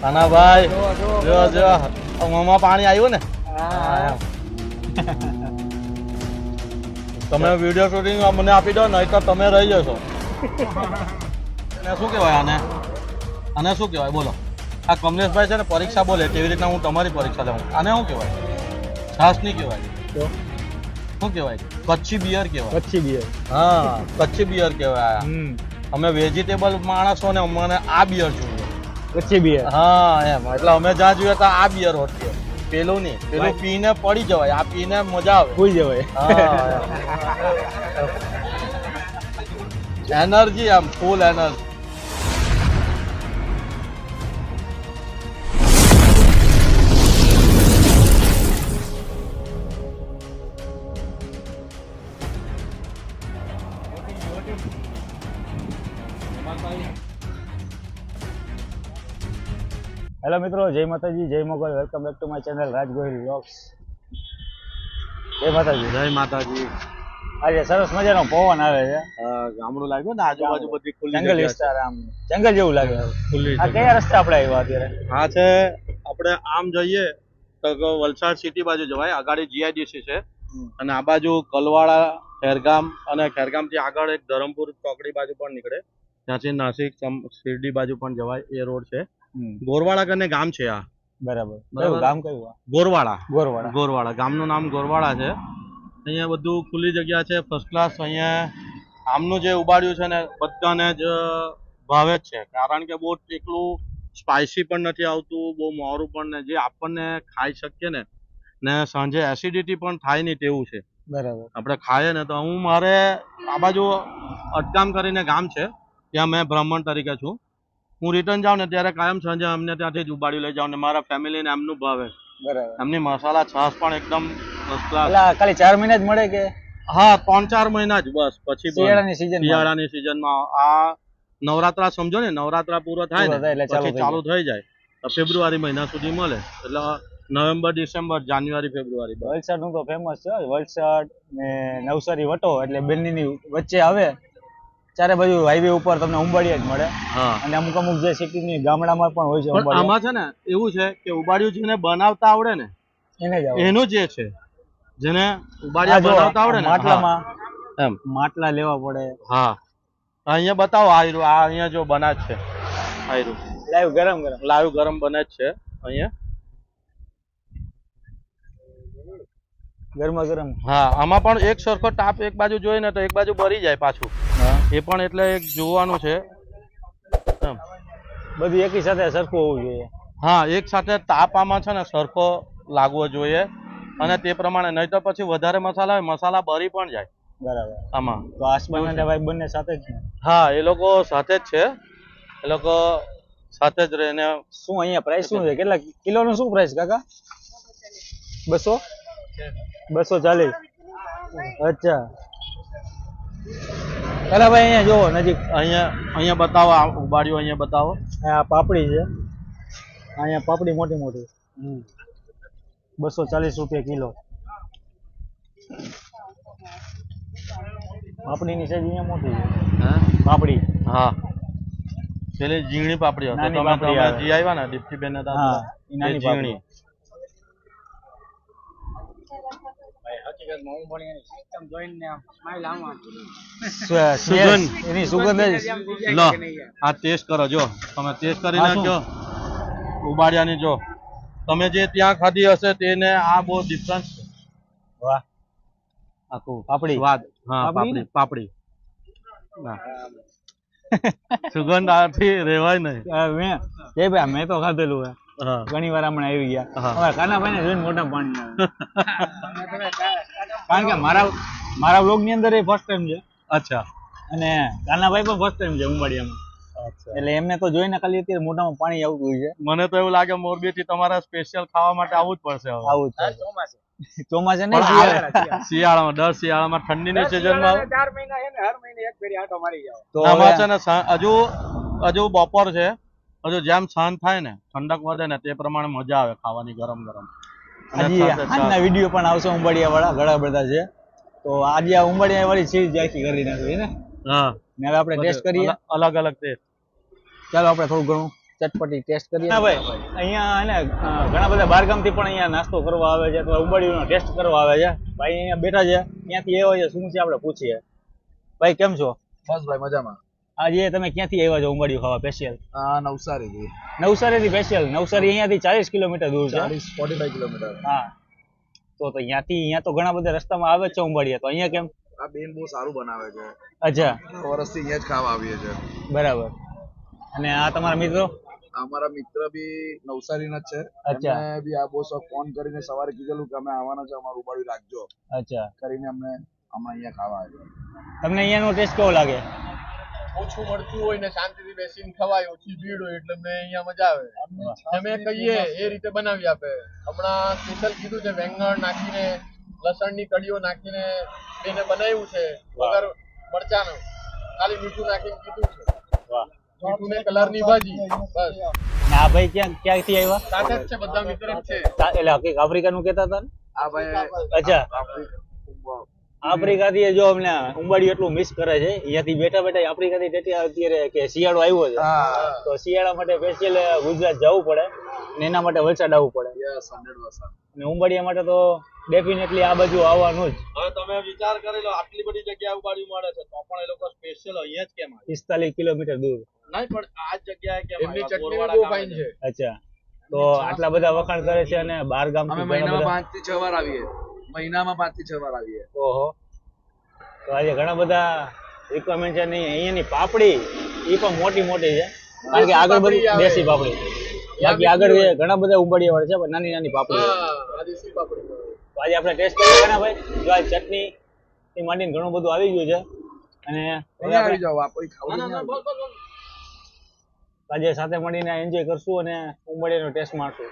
આના ભાઈ જો જો મોમાં પાણી આવ્યું ને તમે વિડીયો શૂટિંગ મને આપી દો નહીં તો તમે રહી જશો શું કહેવાય આને શું કહેવાય બોલો આ કમલેશભાઈ છે ને પરીક્ષા બોલે કેવી રીતના હું તમારી પરીક્ષા લઉં આને શું કહેવાય છાસ નહીં કહેવાય શું કહેવાય કચ્છી બિયર કહેવાય કચ્છી બિયર હા કચ્છી બિયર કહેવાય અમે વેજીટેબલ માણસો ને અમને આ બિયર જોઈએ કચ્છી બિયર હા એમ એટલે અમે જ્યાં જોઈએ તો આ બિયર હોત છે પેલું નહીં પેલું પીને પડી જવાય આ પીને મજા આવે ભૂલી જવાય એનર્જી આમ ફૂલ એનર્જી હેલો મિત્રો, જય માતાજી, જય Mogal. Welcome back to my channel Raj Gohil vlogs. જય માતાજી. જય માતાજી. આજે સરસ મજાનો પવન આવે છે. ગામડું લાગ્યું ને આજુબાજુ બધી ખુલ્લી જંગલ વિસ્તાર, આમ જંગલ જેવું લાગે. ખુલ્લી આ કયા રસ્તે આપણે આવ્યા અત્યારે? હા છે આપણે આમ જઈએ તો વલસાડ સિટી બાજુ જવાય, આગળ જીઆઈડીસી છે અને આ બાજુ કલવાડા, ખેરગામ અને ખેરગામ થી આગળ એક ધરમપુર ચોકડી બાજુ પણ નીકળે, ત્યાંથી નાસિક શિરડી બાજુ પણ જવાય. એ રોડ છે. ગોરવાડા કરીને ગામ છે આ. બરાબર. કયું ગામ કયું? ગોરવાડા. ગોરવાડા. ગોરવાડા ગામનું નામ ગોરવાડા છે. અહીંયા બધું ખુલ્લી જગ્યા છે, ફર્સ્ટ ક્લાસ. અહીંયા આમનું જે ઉબાડ્યું છે ને બધાને જ ભાવે જ છે, કારણ કે બહુ એકલું સ્પાઇસી પણ નથી આવતું, બહુ મોરું પણ ને જે આપણને ખાઈ શકીએ ને સાંજે એસિડિટી પણ થાય નહીં તેવું છે. બરાબર. આપણે ખાઈએ ને તો હું મારે આ બાજુ અટકામ કરીને ગામ છે, ત્યાં મેં બ્રાહ્મણ તરીકે છું. હું રિટર્ન જાઉં ને ત્યારે કાયમ સાંજે અમને ત્યાંથી જ ઉબાડી લઈ જાઉં ને મારા ફેમિલીને એમનું ભાવે. બરાબર. એમની મસાલા છાશ પણ એકદમ ફર્સ્ટ ક્લાસ. ખાલી 4 મહિના જ મળે કે? હા, 3-4 મહિના જ બસ. પછી શિયાળાની સિઝનમાં આ નવરાત્રા સમજો ને, નવરાત્રા પૂરો થાય ને પછી ચાલુ થઈ જાય તો ફેબ્રુઆરી મહિના સુધી મળે. એટલે નવેમ્બર, ડિસેમ્બર, જાન્યુઆરી, ફેબ્રુઆરી. વલસાડ નું તો ફેમસ છે. વલસાડ ને નવસારી વટો એટલે બંનેની વચ્ચે આવે, ચારે બાજુ હાઈવે ઉપર તમને ઉંબાડિયા જ મળે. અને અમુક અમુક જે સિટીની ગામડામાં પણ હોય છે. પણ આમાં છે ને એવું છે કે ઉંબાડિયું જેને બનાવતા આવડે ને એનું જે છે, જેને ઉંબાડિયા બનાવતા આવડે ને માટલામાં એમ માટલા લેવા પડે. હા, અહીંયા બતાવો. આ અહીંયા જો બનાજ છે, આયરું લાઈવ ગરમ બને જ છે અહીંયા ગરમા ગરમ. હા, આમાં પણ એક સરખો તાપ એક બાજુ જોઈએ ને તો એક બાજુ બળી જાય પાછું. એ પણ એટલે એક જોવાનું છે. બધું એકી સાથે સરખું હોવું જોઈએ. હા, એક સાથે તાપ આમાં છે ને સરખો લાગવો જોઈએ અને તે પ્રમાણે, નહીં તો પછી વધારે મસાલા હોય, મસાલા બળી પણ જાય. બરાબર. આમાં તો આસમાન અને ભાઈ બંને સાથે જ છે? હા, એ લોકો સાથે જ છે. એ લોકો સાથે જ રહીને. શું અહીંયા પ્રાઇસ શું છે? કેટલા કિલોનું શું પ્રાઇસ કાકા? 240. અચ્છા. પેલા ભાઈ અહીંયા જોવો નજીક. અહીંયા બતાવો. આ ઉબાડ્યું અહીંયા બતાવો. આ પાપડી છે. અહીંયા પાપડી મોટી મોટી 240 રૂપિયા કિલો. પાપડીની સાઈઝ અહીંયા મોટી છે. પાપડી. હા, પેલી ઝીણી પાપડી હતી. તમે જી આવ્યા ને દીપ્તિબેન હતા. હા, નાની ઝીણી. આ ટેસ્ટ કરો. જો તમે ટેસ્ટ કરીને જો ઉબાડ્યાની જો તમે જે ત્યાં ખાધી હશે તેને આ બહુ ડિફરન્સ છે. વાહ. આખું પાપડી સ્વાદ. હા, પાપડી સુગંધ આથી રહેવાય નહીં. મેં તો ખાધેલું હે ઘણી વાર. હમણાં આવી ગયા કાનાભાઈ ને જોઈને મોટા પાણી આવે. કારણ કે મારા વ્લોગ ની અંદર એ ફર્સ્ટ ટાઈમ છે. અચ્છા. અને કાનાભાઈ પણ ફર્સ્ટ ટાઈમ છે ઉંબાડિયામાં. એટલે એમને તો જોઈને ખાલી અત્યારે મોઢામાં પાણી આવતું હોય છે. મને તો એવું લાગે મોરબી થી તમારા સ્પેશિયલ ખાવા માટે આવવું જ પડશે. આવું જ ચોમાસે ને શિયાળામાં, દર શિયાળામાં ઠંડીની સિઝનમાં 4 મહિના છે ને, હર મહિને એક ફેરી આટો મારી જાવ. તો આમાં છે ને હજુ બપોર છે, હજુ જેમ સાંજ થાય ને ઠંડક વધે ને તે પ્રમાણે મજા આવે ખાવાની ગરમ ગરમ. આજના વિડીયો પણ આવશે ઉંબાડિયા વાળા, ઘણા બધા છે. તો આજે આ ઉંબાડિયા વાળી ચીઝ આખી કરી નાખી ને. હા, ને હવે આપણે ટેસ્ટ કરીએ અલગ અલગ ટેસ્ટ. ચાલો આપણે થોડું ઘણું ચટપટી ટેસ્ટ કરીએ. ના ભાઈ અહીંયા હે ને ઘણા બધા બહારગામથી પણ અહીંયા નાસ્તો કરવા આવે છે અથવા ઉંબાડિયુંનો ટેસ્ટ કરવા આવે છે. ભાઈ અહીંયા બેઠા છે, ક્યાંથી આવ્યા છે શું છે આપણે પૂછીએ. ભાઈ કેમ છો? બસ ભાઈ મજામાં. આજે તમે ક્યાંથી આવ્યા છો ઉંબાડિયું ખાવા સ્પેશિયલ? નવસારીથી. નવસારીથી સ્પેશિયલ. નવસારી અહીંયાથી 40 કિલોમીટર દૂર છે. 45 કિલોમીટર. હા, તો અહીંયા તો ઘણા બધા રસ્તામાં આવે છે ઉંબાડિયા, તો અહીંયા કેમ? આ બેન બહુ સારું બનાવે છે. અચ્છા, વર્ષથી અહીંયા જ ખાવા આવીએ છે. બરાબર. અને આ તમારા મિત્રો? અમારા મિત્ર બી નવસારીના જ છે. અચ્છા. એમને બી આ બહુ ફોન કરીને સવારે કીધેલું કે અમે આવવાના છે, અમારું ઉંબાડિયું રાખજો અચ્છા, કરીને અમને અહીંયા ખાવા આવ્યા. તમને અહીંયાનો ટેસ્ટ કેવો લાગે? ઓછું મળતું હોય ને શાંતિથી બેસીને ખવાય, ઓછી ભીડ હોય એટલે અમને અહીંયા મજા આવે. અમે કહીએ એ રીતે બનાવી આપે. હમણાં સ્પેશિયલ કીધું છે, વેંગણ નાખીને લસણની કડીઓ નાખીને એને બનાવ્યું છે વગર મરચાનું, ખાલી મીઠું નાખીને કીધું છે. વાહ. મીઠું ને કલરની ભાજી બસ. આ ભાઈ ક્યાંથી આવ્યા? સાથે જ છે, બધા મિત્ર જ છે. એટલે હકીક આફ્રિકાનું કહેતા હતા ને? આ ભાઈ અચ્છા, આફ્રિકાથી જો અમને ઉંબાડિયું એટલું મિસ કરે છે. અહીંયાથી બેઠા બેઠા આફ્રિકાથી અત્યારે કે શિયાળો આવ્યો છે, તો શિયાળા માટે સ્પેશિયલ ગુજરાત જવું પડે ને એના માટે વલસાડ આવવું પડે. અને ઉંબાડિયા માટે તો ડેફિનેટલી આ બાજુ આવવાનું જ. હવે તમે વિચાર કરી લો, આટલી બધી જગ્યાએ ઉંબાડિયું મળે છે તો પણ એ લોકો સ્પેશિયલ અહીંયા જ કેમ આવે? 45 કિલોમીટર દૂર. નહીં પણ આ જગ્યાએ કેમ એમની આવ્યા? ચટણી બહુ ફાઇન છે. અચ્છા, તો આટલા બધા વખાણ કરે છે અને બહાર ગામ અમે મહિનામાં 5 થી 6 વાર આવીએ. મહિનામાં 5 થી 6 વાર આવીએ. ઓહો, તો આજે ઘણા બધા રિક્વાયરમેન્ટ છે. નહીં, અહીંયાની પાપડી એ પણ મોટી મોટી છે, કારણ કે આગળ બધી દેશી પાપડી. બાકી આગળ ઘણા બધા ઉંબાડિયા વાળા છે પણ નાની નાની પાપડી. આ દેશી પાપડી. તો આજે આપણે ટેસ્ટ કરીએ ને ભાઈ. જો આ ચટણી થી માંડીને ઘણું બધું આવી ગયું છે અને હવે આવી જાવ, આ કોઈ ખાવું નહીં આવે. આજે સાથે મળીને એન્જોય કરશું અને ઉંબાડિયાનો ટેસ્ટ માણશું.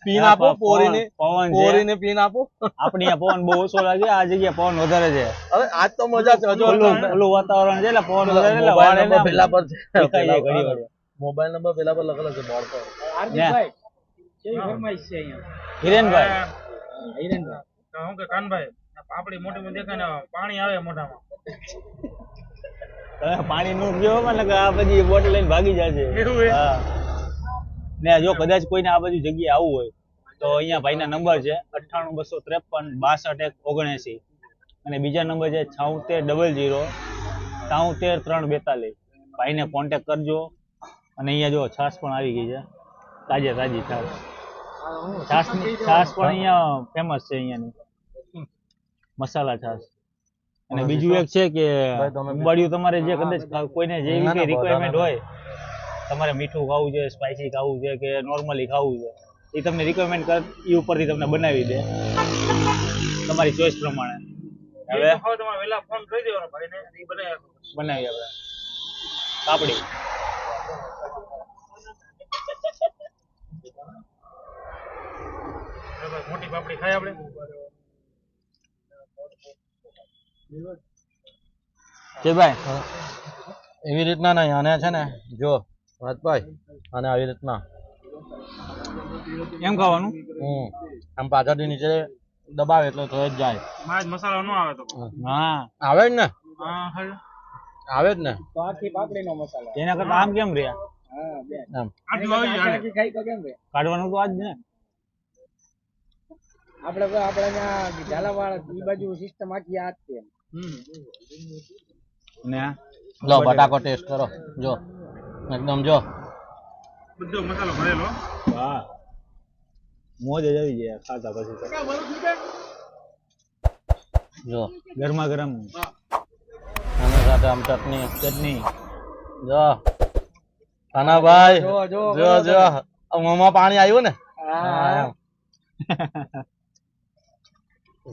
પીન આપો, પોરીને પવન છે. પોરીને પીન આપો. આપણી અહીંયા પવન બહુ ઓછો લાગે, આ જગ્યાએ પવન વધારે છે. હવે આજ તો મજા છે. હજુ ઓલું વાતાવરણ છે એટલે પવન વધારે એટલે મોબાઈલ વાળે નંબર પેલા પર છે. દેખાય જાય ઘણી વાર. મોબાઈલ નંબર પેલા પર લખેલો છે બોર્ડ પર. હિરેનભાઈ, હું કે કાનભાઈ પાપડી મોટી મોટી દેખાય ને પાણી આવે મોઢામાં. તમે પાણી નું પીવો એટલે કે આ બધી બોટલ લઈને ભાગી જાય છે. હા. ને જો કદાચ કોઈને આ બધી જગ્યાએ આવવું હોય તો અહીંયા ભાઈના નંબર છે 98 253 62 179 અને બીજા નંબર છે 7600 73342. ભાઈને કોન્ટેક્ટ કરજો. અને અહીંયા જો છાશ પણ આવી ગઈ છે, તાજી છાશ. છાશ પણ અહીંયા ફેમસ છે અહીંયાની, મસાલા છાશ. અને બીજું એક છે કે ઉંબાડિયું તમારે જે કદાચ કોઈને જેવી કઈ રિક્વાયરમેન્ટ હોય, તમારે મીઠું ખાવું છે, સ્પાઇસી ખાવું છે કે નોર્મલી ખાવું છે, એ તમને રિક્વાયરમેન્ટ કર એ ઉપરથી તમને બનાવી દે તમારી ચોઈસ પ્રમાણે. હવે તમારે વહેલા ફોન કરી દેવાનો ભાઈને, એ બનાવી આપણે પાપડી. મોટી પાપડી ખાય આપણે. ભાઈ એવી રીતના નહીં, આને છે ને જો રાજભાઈ, અને આવી રીતના એમ ખાવાનું. આમ પાછળથી નીચે દબાવે એટલે થઈ જ જાય. મારા જ મસાલો ન આવે તો. હા, આવે જ ને, હા હા આવે જ ને. એના કરતા આમ કેમ રહ્યા? એમ આટલું આવી જાય. કાઢવાનું તો આજ ને. આપણે ઝાલાવાડ ઈ બાજુ સિસ્ટમ આખી આ જ છે. ને લો બટાકો ટેસ્ટ કરો, જો એકદમ જો બધો મસાલો ભરેલો. વાહ, મોજ જ આવી જાય ખાતા પછી તો. જો ગરમા ગરમ આના સાથે આમ ચટણી ચટણી. જો કાના ભાઈ, જો જો મોંમાં પાણી આવ્યું ને.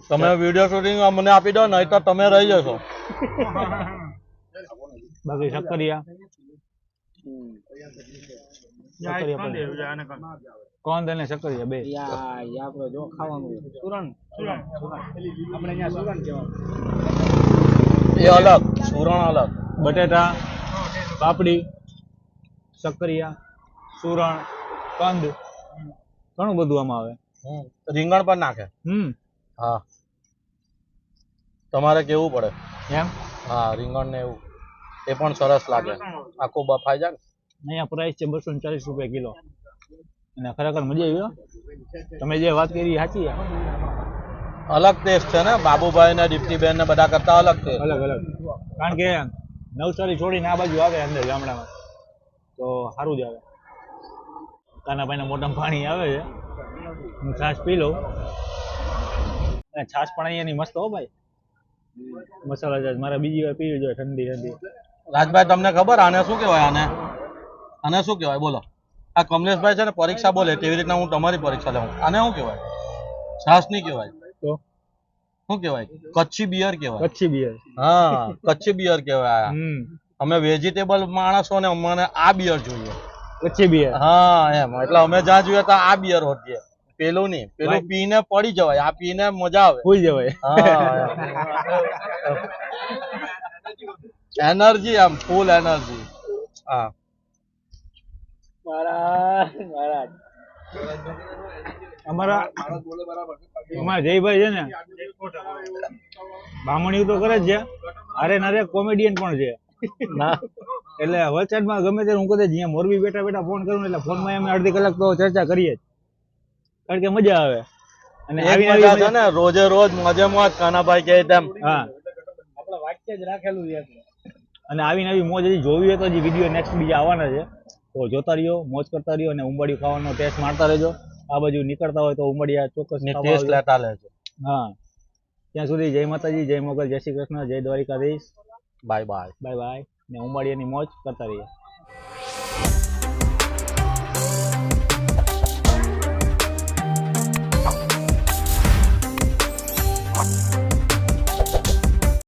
તમે વિડીયો શૂટિંગ મને આપી દો, નહીં તો તમે રહી જશો. બાકી શક્કરિયા કોણ તને શક્કરિયા બે આપણે જો ખાવાનું સુરણ આપણે અહીંયા સુરણ એ કહેવાય. અલગ, સુરણ અલગ. બટેટા, પાપડી, શક્કરિયા, સુરણ, કંદ, ઘણું બધું આમાં આવે. રીંગણ પણ નાખે. હા, તમારે કેવું પડે એમ. હા રીંગણ ને એવું એ પણ સરસ લાગે આખું બફાઈ જાય ને. અહીંયા પ્રાઇસ છે 240 રૂપિયા કિલો અને ખરેખર મજા આવી હો. તમે જે વાત કરી એ સાચી છે. અલગ ટેસ્ટ છે ને બાબુભાઈ ને દીપ્તિબેન ને બધા કરતા અલગ છે. અલગ અલગ કારણ કે નવસારી છોડીને આ બાજુ આવે અંદર ગામડામાં તો સારું જ આવે. કાનાભાઈના મોઢામાં પાણી આવે છે. હું છાશ પી લઉં અને છાશ પણ અહીંયાની મસ્ત હો ભાઈ. મસાલા છાશ મારે બીજી વાર પીવી જોઈએ ઠંડી ઠંડી. રાજભાઈ તમને ખબર આને શું કહેવાય? આને શું કહેવાય બોલો? આ કમલેશભાઈ છે ને પરીક્ષા બોલે તેવી રીતના હું તમારી પરીક્ષા લઉં. આને શું કહેવાય? છાશ નહીં કહેવાય. તો શું કહેવાય? કચ્છી બિયર કહેવાય. કચ્છી બિયર. હા કચ્છી બિયર કહેવાય. હમ અમે વેજીટેબલ માણસો ને અમને આ બિયર જોઈએ. કચ્છી બિયર. હા એમ એટલે અમે જ્યાં જોઈએ તો આ બિયર હોતીએ. પેલું નહીં, પેલું પીને પડી જવાય, આ પીને મજા આવે. ભૂલ જવાય. હા એનર્જી આમ ફૂલ એનર્જી. હા અમારા જયભાઈ છે ને બામણીઓ તો કરે જ છે, અરે નારે કોમેડિયન પણ છે. ના એટલે વલસાડમાં ગમે ત્યારે હું કદાચ અહીંયા મોરબી બેઠા બેઠા ફોન કરું એટલે ફોનમાં અમે અડધી કલાક તો ચર્ચા કરીએ જ, કારણ કે મજા આવે. અને આવી મજા છે ને રોજે રોજ મોજે મોજ કાનાભાઈ કહે તેમ. હા આપણે વાક્ય જ રાખેલું છે. અને આવીને આવી મોજ હજી જોવી હોય તો હજી વિડીયો નેક્સ્ટ બીજા આવવાના છે, તો જોતા રહ્યો, મોજ કરતા રહ્યો અને ઉંબાડિયું ખાવાનો ટેસ્ટ મારતા રહેજો. આ બાજુ નીકળતા હોય તો ઉંબાડિયા ચોક્કસ ટેસ્ટ લેતા લેજો. હા ત્યાં સુધી જય માતાજી, જય મોગલ, જય શ્રી કૃષ્ણ, જય Dwarkadhish. Bye bye. Bye bye ને ઉંબાડિયાની મોજ કરતા રહીએ.